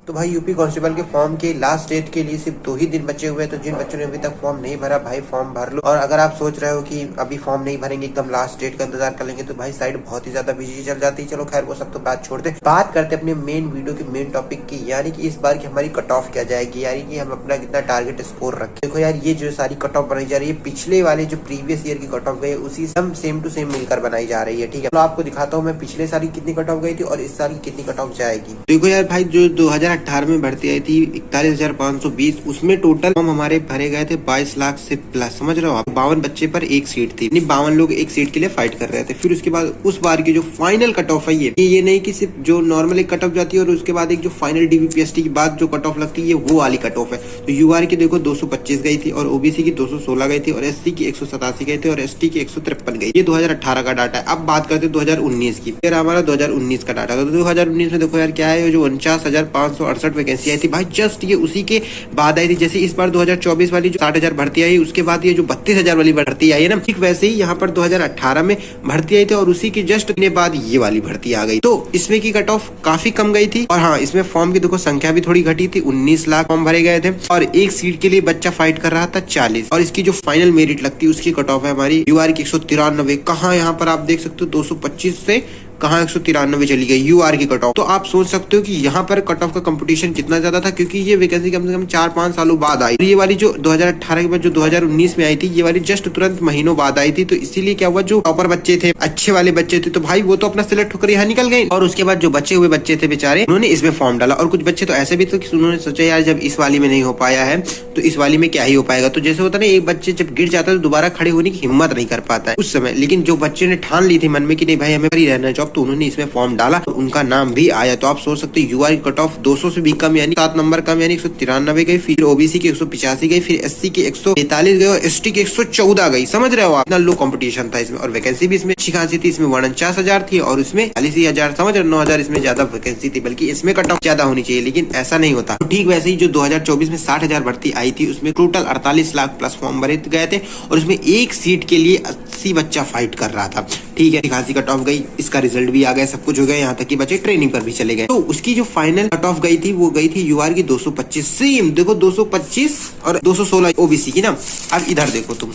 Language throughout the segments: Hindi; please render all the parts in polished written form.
तो भाई यूपी कांस्टेबल के फॉर्म के लास्ट डेट के लिए सिर्फ 2 ही दिन बचे हुए हैं। तो जिन बच्चों ने अभी तक फॉर्म नहीं भरा भाई फॉर्म भर लो। और अगर आप सोच रहे हो कि अभी फॉर्म नहीं भरेंगे एकदम लास्ट डेट का इंतजार कर लेंगे तो भाई साइड बहुत ही ज्यादा बिजी चल जाती है। चलो खैर वो सब तो बात छोड़ दे, बात करते अपने मेन वीडियो के मेन टॉपिक की, यानी कि इस बार की हमारी कट ऑफ क्या जाएगी, यानी कि हम अपना कितना टारगेट स्कोर रखें। देखो यार ये जो सारी कट ऑफ बनाई जा रही है पिछले वाले जो प्रीवियस ईयर की कट ऑफ गई उसी सेम टू सेम मिलकर बनाई जा रही है। ठीक है, तो आपको दिखाता हूँ मैं पिछले साल कितनी कट ऑफ गई थी और इस साल की कितनी कट ऑफ जाएगी। देखो यार भाई जो 2018 में भर्ती आई थी 41,520, उसमें टोटल फॉर्म हमारे भरे गए थे 22 लाख से प्लस। समझ रहे हो आप, 52 बच्चे पर एक सीट थी, 52 लोग एक सीट के लिए फाइट कर रहे थे। फिर उसके बाद उस बार की जो फाइनल कट ऑफ है ये नहीं कि सिर्फ जो नॉर्मल एक कट ऑफ जाती है और उसके बाद एक जो फाइनल डीबीपीएसटी की बाद जो कट ऑफ लगती है वो वाली कट ऑफ है। तो यूआर की देखो 225 गई थी और ओबीसी की 216 गई थी और एससी की 187 गई थी और एसटी की 153 गई। ये 2018 का डाटा है। अब बात करते हैं 2019 की। फिर हमारा 2019 का डाटा। तो 2019 में देखो यार क्या है, जो 49,568 वैकेंसी आई थी भाई जस्ट ये उसी के बाद आई थी। जैसे इस बार 2024 वाली जो 60,000 भर्ती आई उसके बाद ये जो 32,000 वाली भर्ती आई है ना, ठीक वैसे ही यहाँ पर 2018 में भर्ती आई थी और उसी के जस्ट बाद ये वाली भर्ती आ गई। तो इसमें की कट ऑफ काफी कम गई थी। और हाँ, इसमें फॉर्म की देखो संख्या भी थोड़ी घटी थी, 19 लाख फॉर्म भरे गए थे और एक सीट के लिए बच्चा फाइट कर रहा था 40। और इसकी जो फाइनल मेरिट लगती है उसकी कट ऑफ है हमारी यूआर की 193। कहाँ यहाँ पर आप देख सकते हो 225 से कहाँ 193 चली गई यूआर की कट ऑफ। तो आप सोच सकते हो कि यहाँ पर कट ऑफ का कंपटीशन कितना ज्यादा था, क्योंकि ये वैकेंसी कम से कम 4-5 सालों बाद आई। ये वाली जो 2018 के बाद जो 2019 में आई थी ये वाली जस्ट तुरंत महीनों बाद आई थी। तो इसीलिए क्या हुआ, जो टॉपर बच्चे थे, अच्छे वाले बच्चे थे, तो भाई वो तो अपना सिलेक्ट होकर यहाँ निकल गए। और उसके बाद जो बचे हुए बच्चे थे बेचारे, उन्होंने इसमें फॉर्म डाला। और कुछ बच्चे तो ऐसे भी थे कि उन्होंने सोचा यार जब इस वाली में नहीं हो पाया है तो इस वाली में क्या ही हो पाएगा। तो जैसे होता है ना, एक बच्चे जब गिर जाता है तो दोबारा खड़े होने की हिम्मत नहीं कर पाता है उस समय। लेकिन जो बच्चे ने ठान ली थी मन में कि नहीं भाई हमें ही रहना है जॉब, तो उन्होंने इसमें फॉर्म डाला तो उनका नाम भी आया। तो आप सोच सकते हो यूआर की कट ऑफ 200 से भी कम यानी 7 नंबर कम यानी 193 गई। फिर ओबीसी की 185 गई, फिर एससी की 143 गई और एसटी की 114 गई। समझ रहे हो आप, इतना लो कंपटीशन था इसमें। और वैकेंसी भी इसमें अच्छी खासी थी, इसमें 49,000 थी और इसमें 40,000। समझ रहे 9,000 इसमें ज्यादा वैकेंसी थी, बल्कि इसमें कट ऑफ ज्यादा होनी चाहिए, लेकिन ऐसा नहीं होता। तो ठीक वैसे ही जो 2024 में 60,000 भर्ती आई थी उसमें टोटल 48 लाख प्लस फॉर्म भरे गए थे और उसमें एक सीट के लिए 80 बच्चा फाइट कर रहा था। ठीक है, खासी कट ऑफ गई, इसका रिजल्ट भी आ गया, सब कुछ हो गया, यहाँ तक कि बच्चे ट्रेनिंग पर भी चले गए। तो उसकी जो फाइनल कट ऑफ गई थी वो गई थी यूआर की 225। सेम देखो 225 और 216 ओबीसी की ना। अब इधर देखो तुम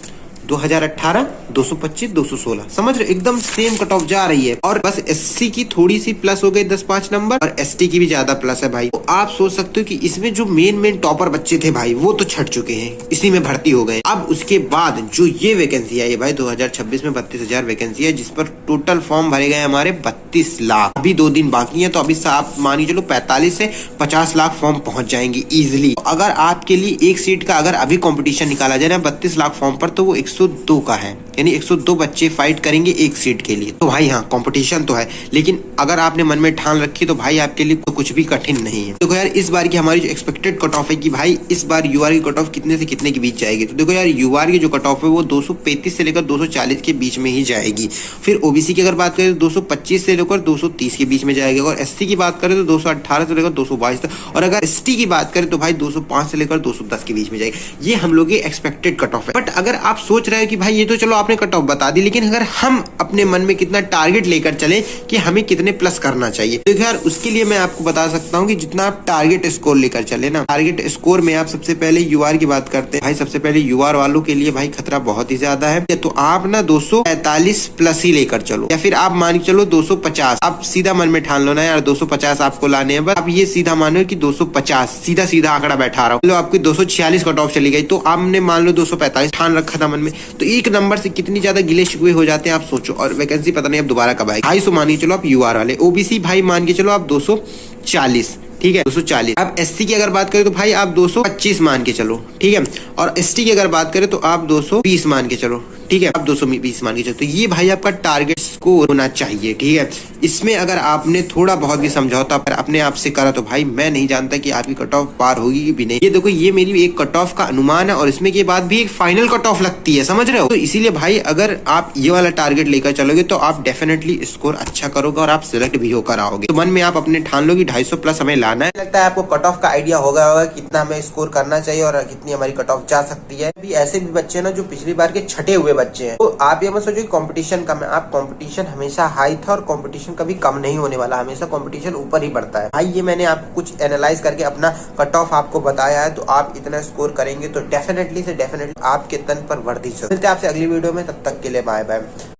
2018 225 216, समझ रहे एकदम सेम कट ऑफ जा रही है। और बस एससी की थोड़ी सी प्लस हो गई 10-5 नंबर और एसटी की भी ज्यादा प्लस है भाई। तो आप सोच सकते हो कि इसमें जो मेन टॉपर बच्चे थे भाई वो तो छट चुके हैं, इसी में भर्ती हो गए। अब उसके बाद जो ये वैकेंसी आई है भाई 2026 में 32,000 वैकेंसी है, जिस पर टोटल फॉर्म भरे गए हमारे 32 लाख। अभी 2 दिन बाकी है, तो अभी आप मानिए चलो 45 से 50 लाख फॉर्म पहुंच जाएंगे इजिली। अगर आपके लिए एक सीट का अगर अभी कॉम्पिटिशन निकाला जाए ना 32 लाख फॉर्म पर, तो वो 102 का है, यानी 102 बच्चे फाइट करेंगे एक सीट के लिए। तो भाई हाँ कंपटीशन तो है, लेकिन अगर आपने मन में ठान रखी तो भाई आपके लिए कुछ भी कठिन नहीं है। देखो यार इस बार की हमारी जो एक्सपेक्टेड कट ऑफ है कि भाई इस बार यूआर की कट ऑफ कितने से कितने के बीच जाएगी। तो देखो यार यूआर की जो कट ऑफ है वो 235 से लेकर 240 के बीच में ही जाएगी। फिर ओबीसी की अगर बात करें तो 225 से लेकर 230 के बीच में जाएगी। और एससी की बात करें तो 218 से लेकर 222 तक। और अगर एसटी की बात करें तो भाई 205 से लेकर 210 के बीच में जाएगी। ये हम लोग की एक्सपेक्टेड कट ऑफ है। बट अगर आप सोच रहे हो कि भाई ये तो चलो आपने कट ऑफ बता दी, लेकिन अगर हम अपने मन में कितना टारगेट लेकर चले कि हमें कितने प्लस करना चाहिए, तो यार उसके लिए मैं आपको बता सकता हूँ कि जितना आप टारगेट स्कोर लेकर चले ना, टारगेट स्कोर में आप सबसे पहले यूआर की बात करते हैं भाई। सबसे पहले यूआर वालों के लिए भाई खतरा बहुत ही ज्यादा है। तो आप ना 245 प्लस ही लेकर चलो, या फिर आप मान के चलो 250। आप सीधा मन में ठान लो ना यार 250 आपको लाने हैं, बस आप ये सीधा मानो कि 250 सीधा आंकड़ा बैठा रहा हूँ। आपकी 246 कट ऑफ चली गई तो आपने मान लो 245 ठान रखा था मन में, तो एक नंबर से कितनी ज्यादा गिले शिकवे हो जाते हैं आप सोचो। और वैकेंसी पता नहीं अब दोबारा कब आएगी। 250 मान के चलो आप यूआर वाले। ओबीसी भाई मान के चलो आप 240, ठीक है 240। अब एससी की अगर बात करें तो भाई आप 225 मान के चलो, ठीक है। और एसटी की अगर बात करें तो आप 220 मान के चलो, ठीक है। आप 220 मान के चलो। तो ये भाई आपका टारगेट स्कोर होना चाहिए, ठीक है। इसमें अगर आपने थोड़ा बहुत भी समझौता पर अपने आप से करा तो भाई मैं नहीं जानता कि आपकी कट ऑफ पार होगी कि भी नहीं। ये देखो ये मेरी एक कट ऑफ का अनुमान है और इसमें के बाद भी एक फाइनल कट ऑफ लगती है, समझ रहे हो। तो इसीलिए भाई अगर आप ये वाला टारगेट लेकर चलोगे तो आप डेफिनेटली स्कोर अच्छा करोगे और आप सिलेक्ट भी होकर आओगे। तो मन में आप अपने ठान लो कि 250 प्लस हमें लाना है। लगता है आपको कट ऑफ का आइडिया होगा कितना हमें स्कोर करना चाहिए और कितनी हमारी कट ऑफ जा सकती है। अभी ऐसे भी बच्चे ना जो पिछली बार के छठे हुए बच्चे हैं। तो आप ये मत सोचो कि कंपटीशन कम है, आप कंपटीशन हमेशा हाई था और कंपटीशन कभी कम नहीं होने वाला, हमेशा कंपटीशन ऊपर ही बढ़ता है भाई। ये मैंने आपको कुछ एनालाइज करके अपना कट ऑफ आपको बताया है, तो आप इतना स्कोर करेंगे तो डेफिनेटली से डेफिनेटली आपके तन पर वर्दी चढ़। मिलते हैं आपसे अगली वीडियो में, तब तक के लिए बाय बाय।